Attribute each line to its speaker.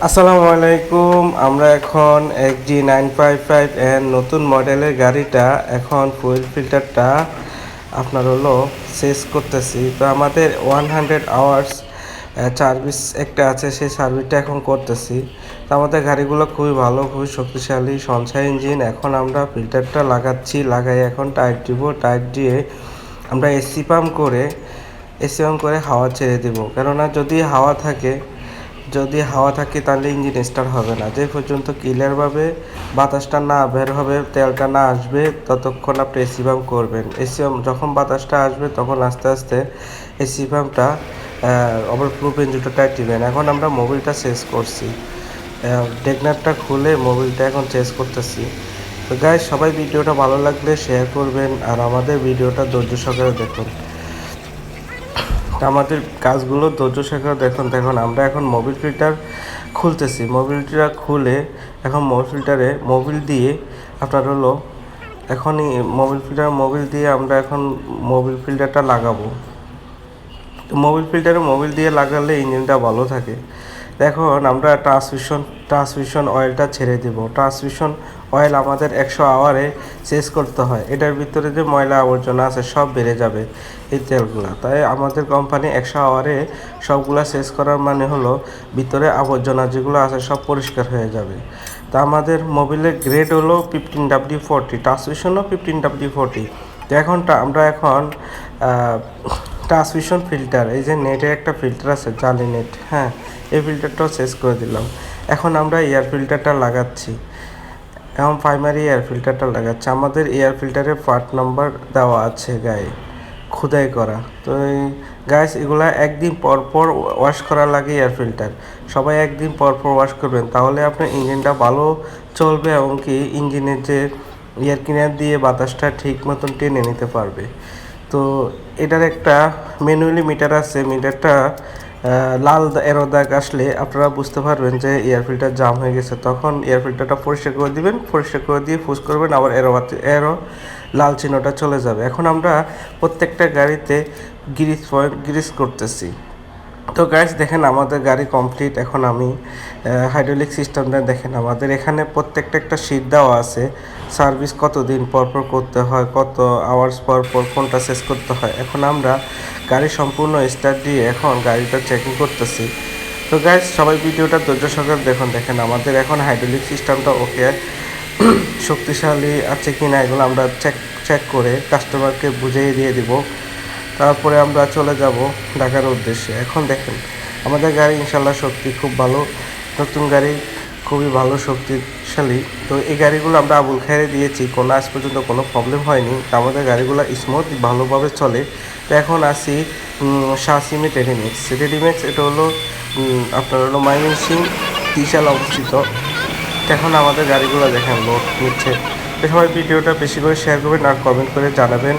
Speaker 1: আসসালামু আলাইকুম। আমরা এখন XG955 এর নতুন মডেলের গাড়িটা এখন ফুয়েল ফিল্টারটা আপনার হলো চেঞ্জ করতেছি। তো আমাদের 100 আওয়ার্স সার্ভিস একটা আছে, সেই সার্ভিসটা এখন করতেছি। তো আমাদের গাড়িগুলো খুবই ভালো, খুবই শক্তিশালী সঞ্চয় ইঞ্জিন। এখন আমরা ফিল্টারটা লাগাই এখন টাইট দিব। টাইট দিয়ে আমরা এসি পাম্প করে হাওয়া ছেড়ে দিব। কেননা যদি হাওয়া থাকে তাহলে ইঞ্জিন স্টার্ট হবে না। যে পর্যন্ত ক্লিয়ারভাবে বাতাসটা না বের হবে, তেলটা না আসবে, ততক্ষণ আপনি এসি পাম্প করবেন। যখন বাতাসটা আসবে তখন আস্তে আস্তে এসি পাম্পটা ওভারপ্রুফ ইঞ্জিনটা টাইট দিবেন। এখন আমরা মোবিলটা চেঞ্জ করছি, ডেকনারটা খুলে মোবিলটা এখন চেঞ্জ করতেছি। তো গাইস, সবাই ভিডিওটা ভালো লাগলে শেয়ার করবেন আর আমাদের ভিডিওটা ধৈর্য সহকারে দেখুন। আমাদের কাজগুলো ধৈর্য সহকারে দেখুন। আমরা এখন মোবিল ফিল্টার খুলতেছি। মোবিলটা খুলে এখন মোবিল দিয়ে আপনার হলো এখনই মোবিল দিয়ে আমরা এখন মোবিল ফিল্টারটা লাগাবো। তো মোবিল দিয়ে লাগালে ইঞ্জিনটা ভালো থাকে। এখন আমরা ট্রান্সমিশন অয়েলটা ছেড়ে দিব। ট্রান্সমিশন অয়েল আমাদের 100 আওয়ারে চেঞ্জ করতে হয়। এটার ভিতরে যে ময়লা আবর্জনা আছে সব বেড়ে যাবে এই তেলগুলা। তাই আমাদের কোম্পানি 100 আওয়ারে সবগুলা চেঞ্জ করার মানে হলো ভিতরে আবর্জনা যেগুলো আছে সব পরিষ্কার হয়ে যাবে। তা আমাদের মোবিলের গ্রেড হলো 15W40, ট্রান্সমিশনও 15W40। তো আমরা এখন ট্রান্সমিশন ফিল্টার, এই যে নেটের একটা ফিল্টার আছে, জালি নেট, হ্যাঁ, এই ফিল্টারটাও চেঞ্জ করে দিলাম। এখন আমরা এয়ার ফিল্টারটা লাগাচ্ছি। এখন প্রাইমারি এয়ার ফিল্টারটা লাগাচ্ছি। আমাদের এয়ার ফিল্টারের পার্ট নাম্বার দেওয়া আছে গায়ে, খোদাই করা। তো এই গাইস, এগুলা একদিন পর পর ওয়াশ করা লাগে এয়ার ফিল্টার। সবাই একদিন পর পর ওয়াশ করবেন, তাহলে আপনার ইঞ্জিনটা ভালো চলবে এবং কি ইঞ্জিনের যে এয়ার ক্লিনার দিয়ে বাতাসটা ঠিক মতন টেনে নিতে পারবে। তো এটার একটা ম্যানুয়ালি মিটার আছে। মিটারটা লাল এরো দাগ আসলে আপনারা বুঝতে পারবেন যে এয়ার ফিল্টার জাম হয়ে গেছে। তখন এয়ার ফিল্টারটা পরিষ্কার করে দিবেন, পরিষ্কার করে দিয়ে ফুস করবেন, আবার এরো লাল চিহ্নটা চলে যাবে। এখন আমরা প্রত্যেকটা গাড়িতে গ্রিস করতেছি। তো গাইস দেখেন, আমাদের গাড়ি কমপ্লিট। এখন আমি হাইড্রোলিক সিস্টেমটা দেখেন, আমাদের এখানে প্রত্যেকটা একটা শীট দেওয়া আছে। সার্ভিস কত দিন পর পর করতে হয়, কত আওয়ার্স পর পর কোনটা শেষ করতে হয়। এখন আমরা গাড়ি সম্পূর্ণ স্টার্ট দিয়ে এখন গাড়িটা চেকিং করতেছি। তো গাইস, সবাই ভিডিওটা ধৈর্য সহকারে দেখেন আমাদের এখন হাইড্রোলিক সিস্টেমটা ওকে শক্তিশালী আছে কি না এগুলো আমরা চেক করে কাস্টমারকে বুঝিয়ে দিয়ে দিব। তারপরে আমরা চলে যাব ঢাকার উদ্দেশ্যে। এখন দেখেন, আমাদের গাড়ি ইনশাল্লাহ শক্তি খুব ভালো, নতুন গাড়ি খুবই ভালো শক্তিশালী। তো এই গাড়িগুলো আমরা আবুল খাইরে দিয়েছি, আজ পর্যন্ত কোনো প্রবলেম হয়নি। তো আমাদের গাড়িগুলো স্মুথ ভালোভাবে চলে। তো এখন আসি শাসিমি রেডিমেক্স। এটা হলো আপনার হলো ময়মনসিংহ ত্রিশাল অবস্থিত। এখন আমাদের গাড়িগুলো দেখেন লোড নিচ্ছে। তো সবাই ভিডিওটা বেশি করে শেয়ার করবেন আর কমেন্ট করে জানাবেন